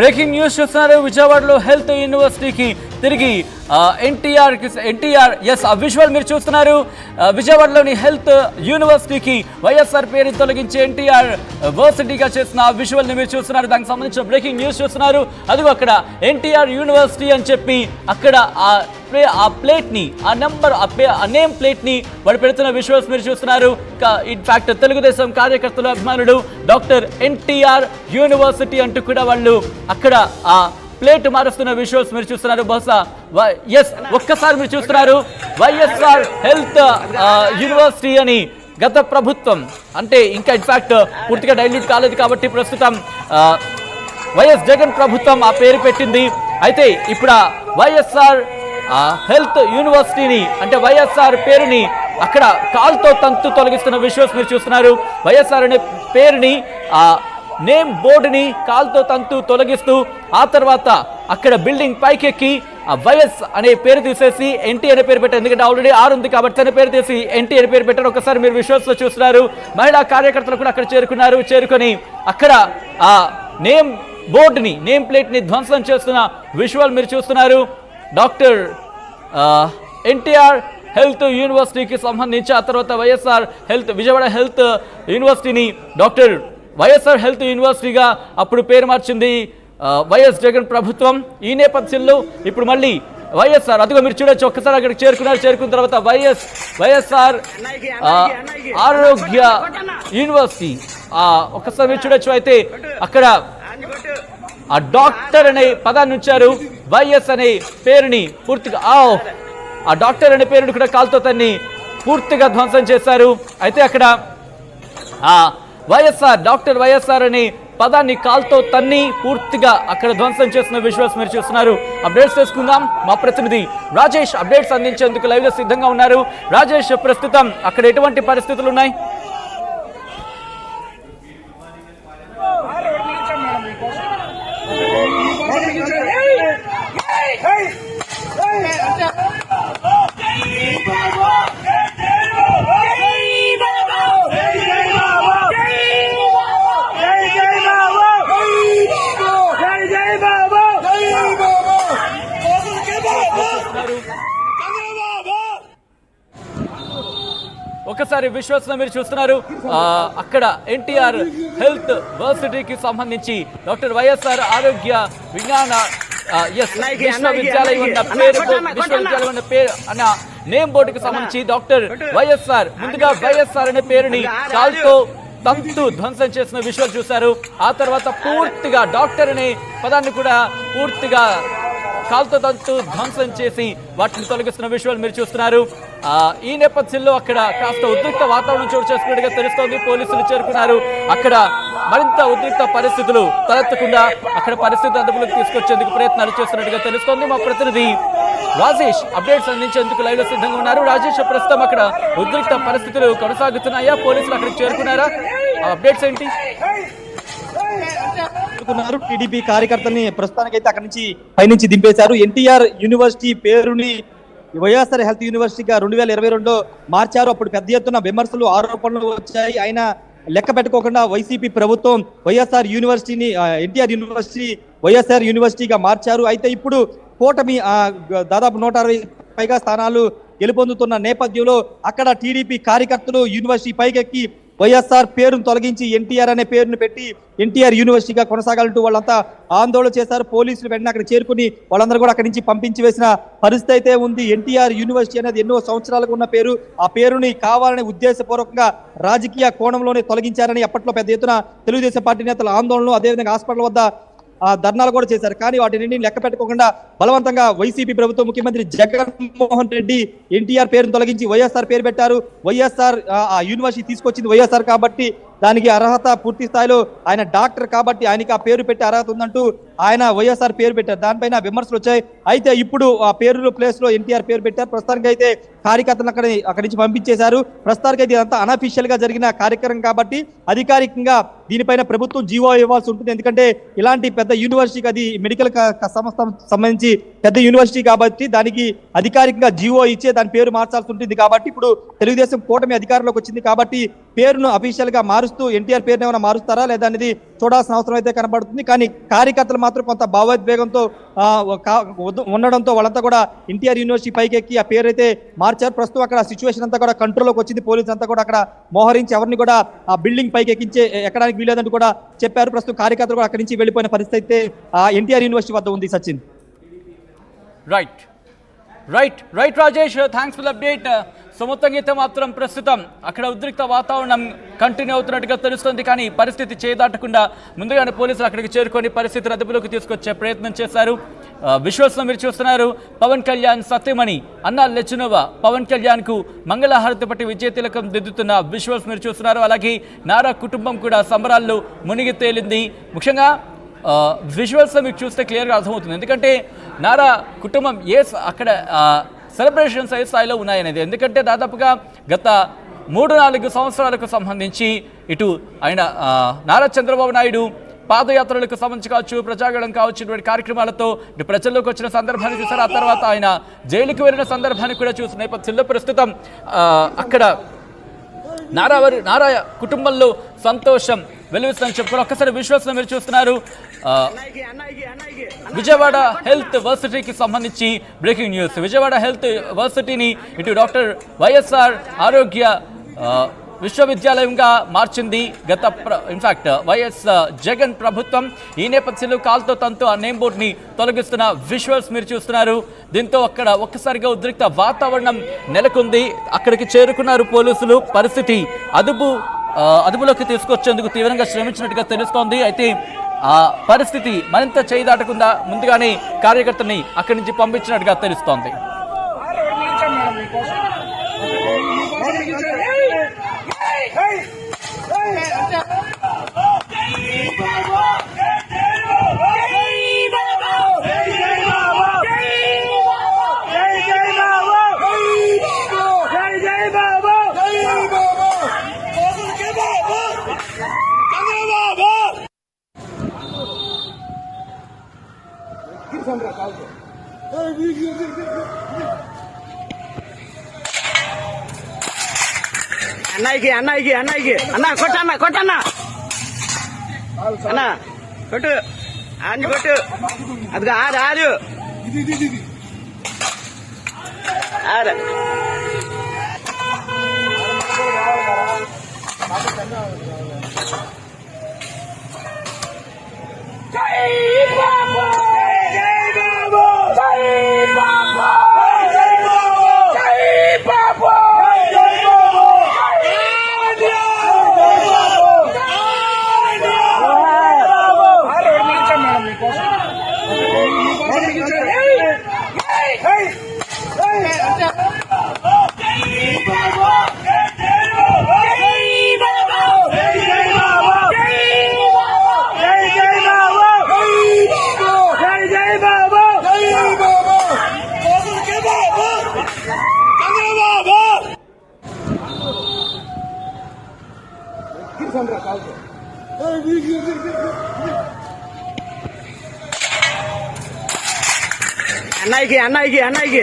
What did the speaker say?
Breaking news చూస్తున్నారు. విజయవాడలో health యూనివర్సిటీకి తిరిగి ఎన్టీఆర్ విజువల్ మీరు చూస్తున్నారు. విజయవాడలోని హెల్త్ యూనివర్సిటీకి వైఎస్ఆర్ పేరు తొలగించి ఎన్టీఆర్ వర్సిటీగా చేసిన విజువల్ ని మీరు చూస్తున్నారు. దానికి సంబంధించిన బ్రేకింగ్ న్యూస్ చూస్తున్నారు. అదిగో అక్కడ ఎన్టీఆర్ యూనివర్సిటీ అని చెప్పి అక్కడ ఆ ప్లేట్ ని ఆ నేమ్ ప్లేట్ ని వాడు పెడుతున్న విజువల్స్ మీరు చూస్తున్నారు. ఇన్ఫాక్ట్ తెలుగుదేశం కార్యకర్తలు అభిమానులు డాక్టర్ ఎన్టీఆర్ యూనివర్సిటీ అంటూ కూడా వాళ్ళు అక్కడ ఆ ప్లేట్ మారుస్తున్న విజువల్స్ మీరు చూస్తున్నారు. బహుశా ఒక్కసారి మీరు చూస్తున్నారు వైఎస్ఆర్ హెల్త్ యూనివర్సిటీ అని గత ప్రభుత్వం అంటే ఇంకా ఇన్ఫాక్ట్ పూర్తిగా డైల్యూట్ కాలేదు కాబట్టి ప్రస్తుతం వైఎస్ జగన్ ప్రభుత్వం ఆ పేరు పెట్టింది. అయితే ఇప్పుడు వైఎస్ఆర్ హెల్త్ యూనివర్సిటీని అంటే వైఎస్ఆర్ పేరుని అక్కడ కాల్తో తంతు తొలగిస్తున్న విజువల్స్ మీరు చూస్తున్నారు. వైఎస్ఆర్ అనే పేరుని నేమ్ బోర్డుని కాల్తో తంతు తొలగిస్తూ ఆ తర్వాత అక్కడ బిల్డింగ్ పైకెక్కి వైఎస్ అనే పేరు తీసేసి ఎన్టీ అనే పేరు పెట్టారు. ఎందుకంటే ఆల్రెడీ ఆర్ ఉంది కాబట్టి తన పేరు తీసి ఎన్టీ అనే పేరు పెట్టారు. ఒకసారి మీరు విజువల్స్ లో చూస్తున్నారు. మహిళా కార్యకర్తలు కూడా అక్కడ చేరుకొని అక్కడ ఆ నేమ్ బోర్డుని నేమ్ ప్లేట్ ని ధ్వంసం చేస్తున్న విజువల్ మీరు చూస్తున్నారు. డాక్టర్ ఎన్టీఆర్ హెల్త్ యూనివర్సిటీకి సంబంధించి ఆ తర్వాత వైఎస్ఆర్ విజయవాడ హెల్త్ యూనివర్సిటీని డాక్టర్ వైఎస్ఆర్ హెల్త్ యూనివర్సిటీగా అప్పుడు పేరు మార్చింది వైఎస్ జగన్ ప్రభుత్వం. ఈ నేపథ్యంలో ఇప్పుడు మళ్ళీ వైఎస్ఆర్ అదిగో మీరు చూడొచ్చు. ఒక్కసారి అక్కడికి చేరుకున్న తర్వాత వైఎస్ఆర్ ఆరోగ్య యూనివర్సిటీ ఒక్కసారి మీరు చూడొచ్చు. అయితే అక్కడ ఆ డాక్టర్ అనే పదాన్ని ఉంచారు. వైఎస్ అనే పేరుని పూర్తిగా ఆ డాక్టర్ అనే పేరుని కూడా కాల్తో తన్ని పూర్తిగా ధ్వంసం చేశారు. అయితే అక్కడ డాక్టర్ వైఎస్ఆర్ అనే పదాన్ని కాల్తో తన్ని పూర్తిగా అక్కడ ధ్వంసం చేస్తున్న విజువల్స్ మీరు చూస్తున్నారు. అప్డేట్స్ చేసుకుందాం. మా ప్రతినిధి రాజేష్ అప్డేట్స్ అందించేందుకు లైవ్ లో సిద్ధంగా ఉన్నారు. రాజేష్, ప్రస్తుతం అక్కడ ఎటువంటి పరిస్థితులు ఉన్నాయి? ఒకసారి విజువల్స్ లో మీరు చూస్తున్నారు. అక్కడ ఎన్టీఆర్ హెల్త్ వర్సిటీకి సంబంధించి డాక్టర్ వైఎస్ఆర్ ఆరోగ్య విజ్ఞాన విశ్వవిద్యాలయం ఉన్న పేరు అన్న నేమ్ బోర్డుకి సంబంధించి డాక్టర్ వైఎస్ఆర్ ముందుగా వైఎస్ఆర్ అనే పేరుని కాల్తో తంతు ధ్వంసం చేసిన విజువల్ చూశారు. ఆ తర్వాత పూర్తిగా డాక్టర్ అనే పదాన్ని కూడా పూర్తిగా కాల్తో తంతు ధ్వంసం చేసి వాటిని తొలగిస్తున్న విజువల్ మీరు చూస్తున్నారు. ఈ నేపథ్యంలో అక్కడ కాస్త ఉద్రిక్త వాతావరణం చోటు చేసుకున్నట్టుగా తెలుస్తోంది. పోలీసులు చేరుకున్నారు. అక్కడ మరింత ఉద్రిక్త పరిస్థితులు తలెత్తకుండా అక్కడ పరిస్థితి అదుపులోకి తీసుకొచ్చేందుకు ప్రయత్నాలు చేస్తున్నట్టుగా తెలుస్తోంది. మా ప్రతినిధి రాజేష్ అప్డేట్స్ అందించేందుకు లైవ్ లో సిద్ధంగా ఉన్నారు. రాజేష్, ప్రస్తుతం అక్కడ ఉద్రిక్త పరిస్థితులు కొనసాగుతున్నాయా? పోలీసులు అక్కడికి చేరుకున్నారా? అప్డేట్స్ ఏంటి? టీడీపీ కార్యకర్తల్ని ప్రస్తుతానికైతే అక్కడి నుంచి పైనుంచి దింపేశారు. ఎన్టీఆర్ యూనివర్సిటీ పేరుని వైఎస్ఆర్ హెల్త్ యూనివర్సిటీగా 2022లో మార్చారు. అప్పుడు పెద్ద ఎత్తున విమర్శలు, ఆరోపణలు వచ్చాయి. ఆయన లెక్క పెట్టుకోకుండా వైసీపీ ప్రభుత్వం వైఎస్ఆర్ యూనివర్సిటీని ఎన్టీఆర్ యూనివర్సిటీ వైఎస్ఆర్ యూనివర్సిటీగా మార్చారు. అయితే ఇప్పుడు కూటమి దాదాపు 160 పైగా స్థానాలు గెలుపొందుతున్న నేపథ్యంలో అక్కడ టీడీపీ కార్యకర్తలు యూనివర్సిటీ పైకెక్కి వైఎస్ఆర్ పేరును తొలగించి ఎన్టీఆర్ అనే పేరును పెట్టి ఎన్టీఆర్ యూనివర్సిటీగా కొనసాగాలంటూ వాళ్ళంతా ఆందోళన చేశారు. పోలీసులు వెంటనే అక్కడ చేరుకుని వాళ్ళందరూ కూడా అక్కడి నుంచి పంపించి వేసిన పరిస్థితి అయితే ఉంది. ఎన్టీఆర్ యూనివర్సిటీ అనేది ఎన్నో సంవత్సరాలకు ఉన్న పేరు. ఆ పేరుని కావాలని ఉద్దేశపూర్వకంగా రాజకీయ కోణంలోనే తొలగించారని అప్పట్లో పెద్ద ఎత్తున తెలుగుదేశం పార్టీ నేతల ఆందోళనలు, అదేవిధంగా హాస్పిటల్ వద్ద ధర్నాలు కూడా చేశారు. కానీ వాటిని లెక్క పెట్టకుండా బలవంతంగా వైసీపీ ప్రభుత్వం ముఖ్యమంత్రి జగన్మోహన్ రెడ్డి ఎన్టీఆర్ పేరును తొలగించి వైఎస్ఆర్ పేరు పెట్టారు. వైఎస్ఆర్ ఆ యూనివర్సిటీ తీసుకొచ్చింది వైఎస్ఆర్ కాబట్టి దానికి అర్హత పూర్తి స్థాయిలో ఆయన డాక్టర్ కాబట్టి ఆయనకి ఆ పేరు పెట్టే అర్హత ఉందంటూ ఆయన వైఎస్ఆర్ పేరు పెట్టారు. దానిపైన విమర్శలు వచ్చాయి. అయితే ఇప్పుడు ఆ పేరు ప్లేస్ లో ఎన్టీఆర్ పేరు పెట్టారు. ప్రస్తుతానికి అయితే కార్యకర్తలు అక్కడి నుంచి పంపించేశారు. ప్రస్తుతానికి అయితే ఇదంతా అనఫీషియల్ గా జరిగిన కార్యక్రమం కాబట్టి అధికారికంగా దీనిపైన ప్రభుత్వం జీవో ఇవ్వాల్సి ఉంటుంది. ఎందుకంటే ఇలాంటి పెద్ద యూనివర్సిటీకి అది మెడికల్ సంస్థ సంబంధించి పెద్ద యూనివర్సిటీ కాబట్టి దానికి అధికారికంగా జీవో ఇచ్చే దాని పేరు మార్చాల్సి ఉంటుంది. కాబట్టి ఇప్పుడు తెలుగుదేశం కూటమి అధికారంలోకి వచ్చింది కాబట్టి పేరును అఫీషియల్ గా మారుస్తూ ఎన్టీఆర్ పేరును ఏమైనా మారుస్తారా లేదా అనేది చూడాల్సిన అవసరం అయితే కనబడుతుంది. కానీ కార్యకర్తలు మాత్రం కొంత భావోద్వేగంతో ఉండడంతో వాళ్ళంతా కూడా ఎన్టీఆర్ యూనివర్సిటీ పైకి ఎక్కి ఆ పేరు అయితే మార్చారు. ప్రస్తుతం అక్కడ సిచ్యువేషన్ అంతా కూడా కంట్రోల్లోకి వచ్చింది. పోలీసులు అంతా కూడా అక్కడ మోహరించి ఎవరిని కూడా ఆ బిల్డింగ్ పైకి ఎక్కడానికి వీలేదంటూ కూడా చెప్పారు. ప్రస్తుతం కార్యకర్తలు కూడా అక్కడి నుంచి వెళ్ళిపోయిన పరిస్థితి అయితే ఎన్టీఆర్ యూనివర్సిటీ వద్ద ఉంది. Sachin. Right Rajesh, thanks for the update. So మొత్తంగా అయితే మాత్రం ప్రస్తుతం అక్కడ ఉద్రిక్త వాతావరణం కంటిన్యూ అవుతున్నట్టుగా తెలుస్తుంది. కానీ పరిస్థితి చేదాటకుండా ముందుగానే పోలీసులు అక్కడికి చేరుకొని పరిస్థితిని అదుపులోకి తీసుకొచ్చే ప్రయత్నం చేశారు. విశ్వాసం మీరు చూస్తున్నారు. పవన్ కళ్యాణ్ సత్యమణి అన్నా లెచ్చునోవా పవన్ కళ్యాణ్ కు మంగళహారతి పట్టి విజయ తిలకం దిద్దుతున్న విశ్వాస్ మీరు చూస్తున్నారు. అలాగే నారా కుటుంబం కూడా సంబరాల్లో మునిగి తేలింది. ముఖ్యంగా విజువల్స్ మీకు చూస్తే క్లియర్గా అర్థమవుతుంది. ఎందుకంటే నారా కుటుంబం అక్కడ సెలబ్రేషన్స్ ఏ స్థాయిలో ఉన్నాయనేది. ఎందుకంటే దాదాపుగా గత 3-4 సంవత్సరాలకు సంబంధించి ఇటు ఆయన నారా చంద్రబాబు నాయుడు పాదయాత్రలకు సంబంధించి కావచ్చు, ప్రజాగళం కావచ్చు, ఇటువంటి కార్యక్రమాలతో ఇటు ప్రజల్లోకి వచ్చిన సందర్భాన్ని చూసారు. ఆ తర్వాత ఆయన జైలుకి వెళ్ళిన సందర్భాన్ని కూడా చూసిన నేపథ్యంలో ప్రస్తుతం అక్కడ నారా కుటుంబంలో సంతోషం వెలువెత్తుతుందని చెప్పుకోవాలి. ఒక్కసారి విశ్వాసం మీరు చూస్తున్నారు. విజయవాడ హెల్త్ వర్సిటీకి సంబంధించి బ్రేకింగ్ న్యూస్. విజయవాడ హెల్త్ వర్సిటీని ఇటు డాక్టర్ వైఎస్ఆర్ ఆరోగ్య విశ్వవిద్యాలయంగా మార్చింది ఇన్ఫాక్ట్ వైఎస్ జగన్ ప్రభుత్వం. ఈ నేపథ్యంలో కాల్తో తంతో ఆ నేమ్ బోర్డ్ని తొలగిస్తున్న విజువల్స్ మీరు చూస్తున్నారు. దీంతో అక్కడ ఒక్కసారిగా ఉద్రిక్త వాతావరణం నెలకొంది. అక్కడికి చేరుకున్నారు పోలీసులు. పరిస్థితి అదుపులోకి తీసుకొచ్చేందుకు తీవ్రంగా శ్రమించినట్టుగా తెలుస్తోంది. అయితే ఆ పరిస్థితి మరింత చేయి దాటకుండా ముందుగానే కార్యకర్తని అక్కడి నుంచి పంపించినట్టుగా తెలుస్తోంది. అన్నయ్యకి అన్న కొట్టన్నా అన్న కొట్టు ఆంజి కొట్టు. అది ఆరు అన్నయ్యకి